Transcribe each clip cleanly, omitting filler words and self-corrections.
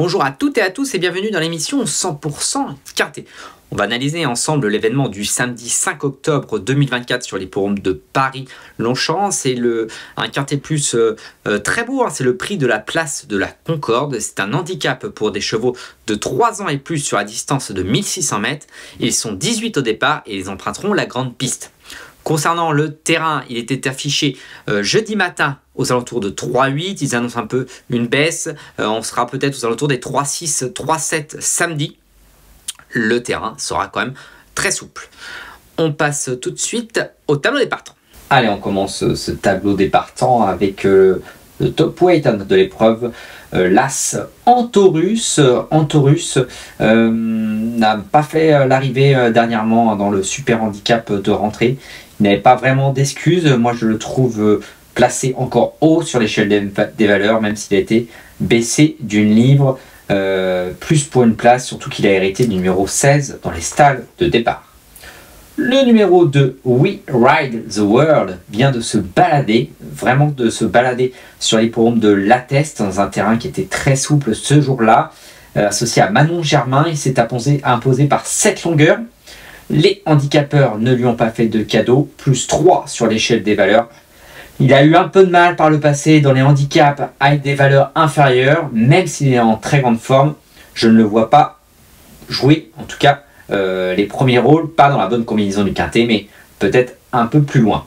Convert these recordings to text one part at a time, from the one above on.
Bonjour à toutes et à tous et bienvenue dans l'émission 100% Quintet. On va analyser ensemble l'événement du samedi 5 octobre 2024 sur l'hippodrome de Paris-Longchamp. C'est un Quintet plus très beau, hein. C'est le prix de la place de la Concorde. C'est un handicap pour des chevaux de 3 ans et plus sur la distance de 1600 mètres. Ils sont 18 au départ et ils emprunteront la grande piste. Concernant le terrain, il était affiché jeudi matin aux alentours de 3,8. Ils annoncent un peu une baisse. On sera peut-être aux alentours des 3,6, 3,7 samedi. Le terrain sera quand même très souple. On passe tout de suite au tableau des partants. Allez, on commence ce tableau des partants avec le top weight de l'épreuve. L'As Antorus. Antorus n'a pas fait l'arrivée dernièrement dans le super handicap de rentrée. Il n'avait pas vraiment d'excuses. Moi, je le trouve placé encore haut sur l'échelle des valeurs, même s'il a été baissé d'une livre. Plus pour une place, surtout qu'il a hérité du numéro 16 dans les stalles de départ. Le numéro 2, We Ride the World, vient de se balader, vraiment de se balader sur l'hippodrome de Lateste, dans un terrain qui était très souple ce jour-là. Associé à Manon Germain, il s'est imposé par 7 longueurs. Les handicapeurs ne lui ont pas fait de cadeau, plus 3 sur l'échelle des valeurs. Il a eu un peu de mal par le passé dans les handicaps avec des valeurs inférieures, même s'il est en très grande forme. Je ne le vois pas jouer, en tout cas les premiers rôles, pas dans la bonne combinaison du quintet, mais peut-être un peu plus loin.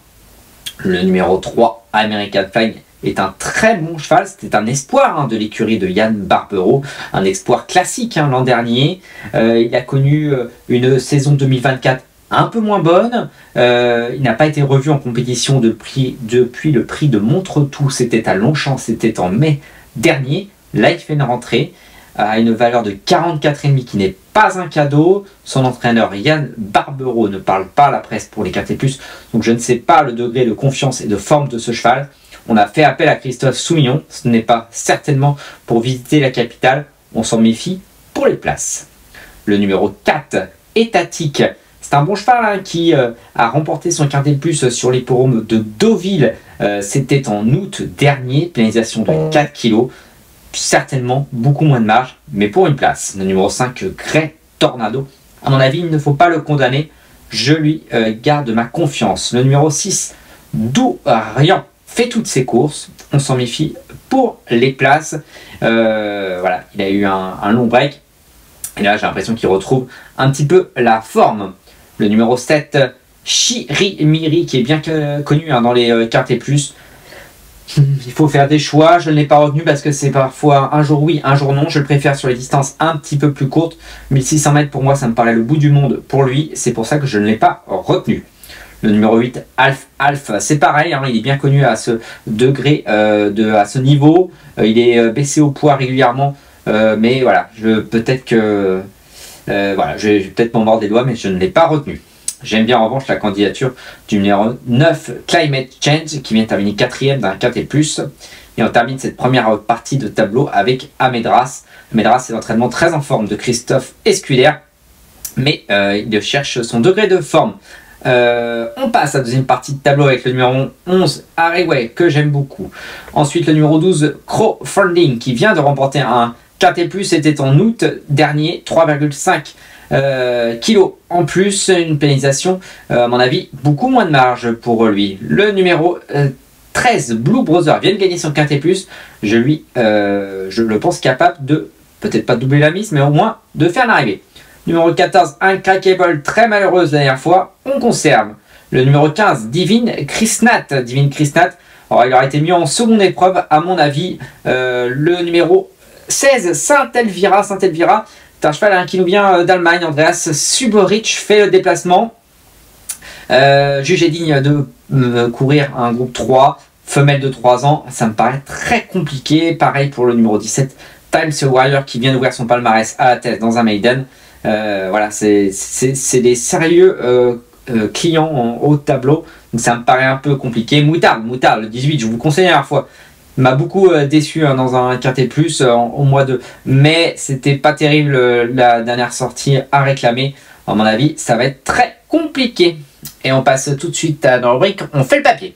Le numéro 3, American Flying, est un très bon cheval. C'était un espoir de l'écurie de Yann Barbero, un espoir classique l'an dernier. Il a connu une saison 2024 un peu moins bonne. Il n'a pas été revu en compétition depuis le prix de Montretout. C'était à Longchamp, c'était en mai dernier. Là, il fait une rentrée à une valeur de 44,5 qui n'est pas un cadeau. Son entraîneur Yann Barbero ne parle pas à la presse pour les Quintet Plus, donc je ne sais pas le degré de confiance et de forme de ce cheval. On a fait appel à Christophe Soumillon. Ce n'est pas certainement pour visiter la capitale. On s'en méfie pour les places. Le numéro 4, Étatique. C'est un bon cheval qui a remporté son Quintet Plus sur l'hippodrome de Deauville. C'était en août dernier, pénalisation de 4 kg. Certainement beaucoup moins de marge, mais pour une place. Le numéro 5, Grey Tornado. À mon avis, il ne faut pas le condamner. Je lui garde ma confiance. Le numéro 6, Dourian, fait toutes ses courses. On s'en méfie pour les places. Voilà, il a eu un long break. Et là, j'ai l'impression qu'il retrouve un petit peu la forme. Le numéro 7, Chirimiri, qui est bien connu dans les Quintet Plus. Il faut faire des choix. Je ne l'ai pas retenu parce que c'est parfois un jour oui, un jour non. Je le préfère sur les distances un petit peu plus courtes. 1600 mètres, pour moi, ça me paraît le bout du monde pour lui. C'est pour ça que je ne l'ai pas retenu. Le numéro 8, Alf, c'est pareil. Il est bien connu à ce degré, à ce niveau. Il est baissé au poids régulièrement. Mais voilà, peut-être que... voilà, je vais peut-être m'en mordre les doigts, mais je ne l'ai pas retenu. J'aime bien en revanche la candidature du numéro 9, Climate Change, qui vient terminer 4e d'un Quintet Plus. Et on termine cette première partie de tableau avec Amedras. Amedras, c'est l'entraînement très en forme de Christophe Escuder, mais il cherche son degré de forme. On passe à la deuxième partie de tableau avec le numéro 11, Harryway, que j'aime beaucoup. Ensuite, le numéro 12, Crowdfunding, qui vient de remporter un Quintet Plus, c'était en août dernier, 3,5 kilos en plus, une pénalisation, à mon avis, beaucoup moins de marge pour lui. Le numéro 13, Blue Brother, vient de gagner son Quintet Plus. Je le pense capable de, peut-être pas doubler la mise, mais au moins de faire l'arrivée. Numéro 14, Uncrackable, très malheureuse la dernière fois, on conserve. Le numéro 15, Divine Krisnat. Divine Krisnat, alors il aurait été mieux en seconde épreuve, à mon avis. Le numéro 16, Saint-Elvira. Saint-Elvira, c'est un cheval qui nous vient d'Allemagne. Andreas Suberich fait le déplacement. Jugé digne de courir un groupe 3, femelle de 3 ans. Ça me paraît très compliqué. Pareil pour le numéro 17, Times Warrior, qui vient d'ouvrir son palmarès à la tête dans un maiden. Voilà, c'est des sérieux clients en haut de tableau. Donc ça me paraît un peu compliqué. Moutarde, le 18, je vous le conseille la dernière fois. M'a beaucoup déçu dans un Quintet Plus au mois de mai. C'était pas terrible la dernière sortie à réclamer. À mon avis, ça va être très compliqué. Et on passe tout de suite dans la rubrique On fait le papier.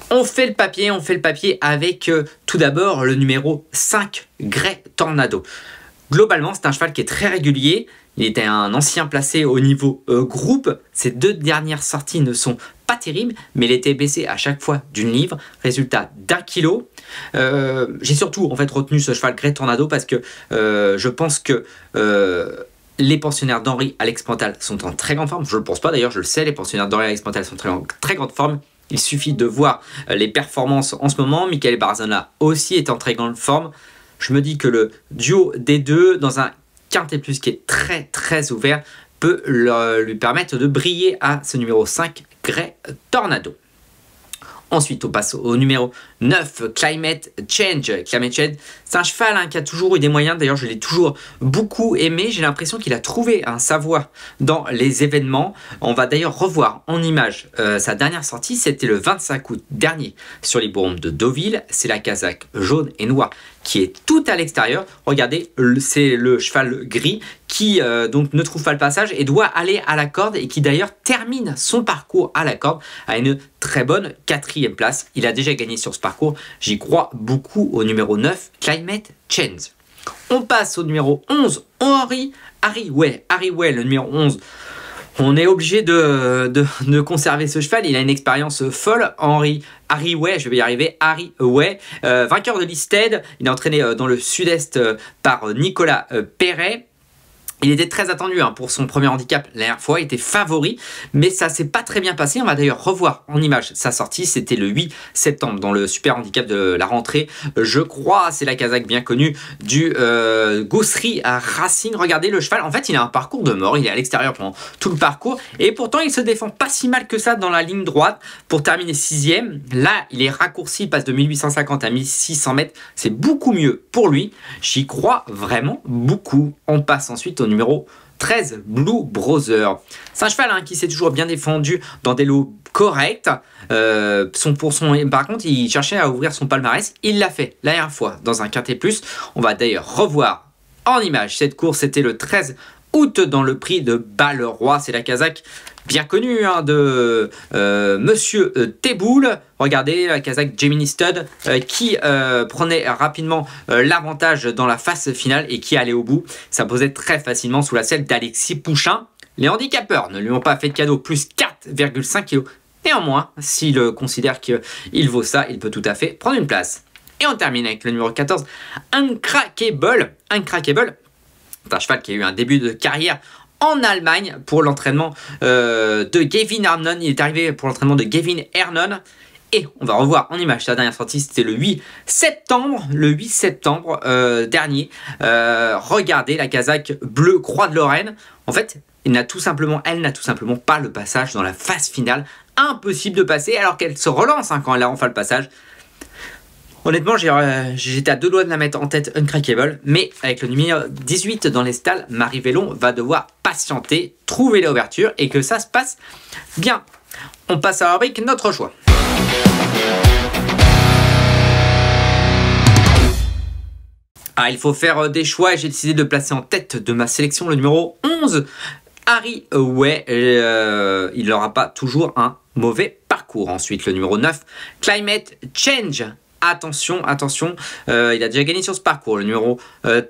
On fait le papier avec tout d'abord le numéro 5, Grey Tornado. Globalement, c'est un cheval qui est très régulier. Il était un ancien placé au niveau groupe. Ses 2 dernières sorties ne sont pas terribles, mais il était baissé à chaque fois d'une livre. Résultat d'1 kilo. J'ai surtout en fait retenu ce cheval Grey Tornado parce que je pense que les pensionnaires d'Henri Alex Pantal sont en très grande forme. Je ne le pense pas d'ailleurs, je le sais, les pensionnaires d'Henri Alex Pantal sont en très grande forme. Il suffit de voir les performances en ce moment. Michael Barzana aussi est en très grande forme. Je me dis que le duo des deux, dans un quintet plus qui est très ouvert, peut lui permettre de briller à ce numéro 5, Grey Tornado. Ensuite, on passe au numéro 9, Climate Change. Climate Change, c'est un cheval qui a toujours eu des moyens. D'ailleurs, je l'ai toujours beaucoup aimé. J'ai l'impression qu'il a trouvé un savoir dans les événements. On va d'ailleurs revoir en image sa dernière sortie. C'était le 25 août dernier sur l'hippodrome de Deauville. C'est la casaque jaune et noire qui est tout à l'extérieur. Regardez, c'est le cheval gris qui donc ne trouve pas le passage et doit aller à la corde et qui d'ailleurs termine son parcours à la corde à une très bonne 4e place. Il a déjà gagné sur ce parcours. J'y crois beaucoup au numéro 9, Climate Change. On passe au numéro 11, Harry Way, le numéro 11. On est obligé de conserver ce cheval. Il a une expérience folle. Harry Way, je vais y arriver. Harry Way, vainqueur de l'Isted. Il est entraîné dans le sud-est par Nicolas Perret. Il était très attendu pour son premier handicap la dernière fois, il était favori, mais ça s'est pas très bien passé. On va d'ailleurs revoir en image sa sortie, c'était le 8 septembre dans le super handicap de la rentrée. Je crois, c'est la casaque bien connue du Goussery à Racing. Regardez le cheval, en fait il a un parcours de mort, il est à l'extérieur pendant tout le parcours et pourtant il se défend pas si mal que ça dans la ligne droite pour terminer 6e. Là il est raccourci, il passe de 1850 à 1600 mètres, c'est beaucoup mieux pour lui. J'y crois vraiment beaucoup. On passe ensuite au numéro 13, Blue Brother. C'est un cheval qui s'est toujours bien défendu dans des lots corrects. Par contre, il cherchait à ouvrir son palmarès. Il l'a fait la dernière fois dans un quintet plus. On va d'ailleurs revoir en image cette course. C'était le 13 août dans le prix de Balleroy. C'est la casaque bien connue de Monsieur Teboul. Regardez la casaque Gemini Stud qui prenait rapidement l'avantage dans la phase finale et qui allait au bout. Ça posait très facilement sous la selle d'Alexis Pouchin. Les handicapeurs ne lui ont pas fait de cadeau, plus 4,5 kg. Néanmoins, s'il considère qu'il vaut ça, il peut tout à fait prendre une place. Et on termine avec le numéro 14, Uncrackable. C'est un cheval qui a eu un début de carrière en Allemagne pour l'entraînement de Gavin Hernon. Il est arrivé pour l'entraînement de Gavin Hernon. Et on va revoir en image sa dernière sortie, c'était le 8 septembre dernier. Regardez la casaque bleu Croix de Lorraine. En fait, elle n'a tout simplement pas le passage dans la phase finale. Impossible de passer alors qu'elle se relance quand elle a enfin le passage. Honnêtement, j'étais à 2 doigts de la mettre en tête Uncrackable, mais avec le numéro 18 dans les stalles, Marie Vellon va devoir patienter, trouver l'ouverture et que ça se passe bien. On passe à la rubrique Notre choix. Il faut faire des choix et j'ai décidé de placer en tête de ma sélection le numéro 11, Harry Way. Il n'aura pas toujours un mauvais parcours. Ensuite, le numéro 9, Climate Change. Attention, il a déjà gagné sur ce parcours. Le numéro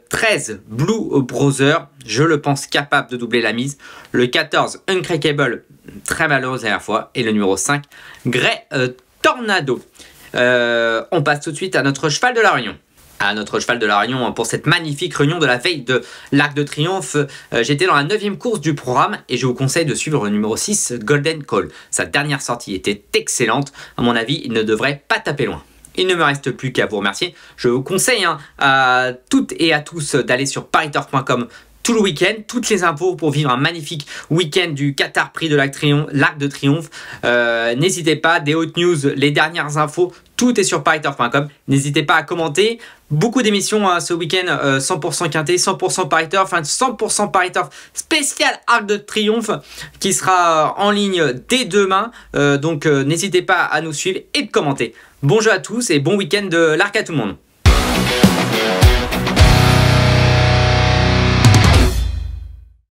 13, Blue Brother, je le pense capable de doubler la mise. Le 14, Uncrackable, très malheureuse la dernière fois. Et le numéro 5, Grey Tornado. On passe tout de suite à notre cheval de la Réunion. Pour cette magnifique réunion de la veille de l'Arc de Triomphe. J'étais dans la 9e course du programme et je vous conseille de suivre le numéro 6, Golden Call. Sa dernière sortie était excellente. À mon avis, il ne devrait pas taper loin. Il ne me reste plus qu'à vous remercier. Je vous conseille à toutes et à tous d'aller sur pariturf.com tout le week-end. Toutes les infos pour vivre un magnifique week-end du Qatar Prix de l'Arc de Triomphe. N'hésitez pas, des hautes news, les dernières infos, tout est sur pariturf.com. N'hésitez pas à commenter. Beaucoup d'émissions ce week-end, 100% quintet, 100% pariturf, 100% pariturf spécial Arc de Triomphe qui sera en ligne dès demain. Donc n'hésitez pas à nous suivre et de commenter. Bon jeu à tous et bon week-end de l'Arc à tout le monde.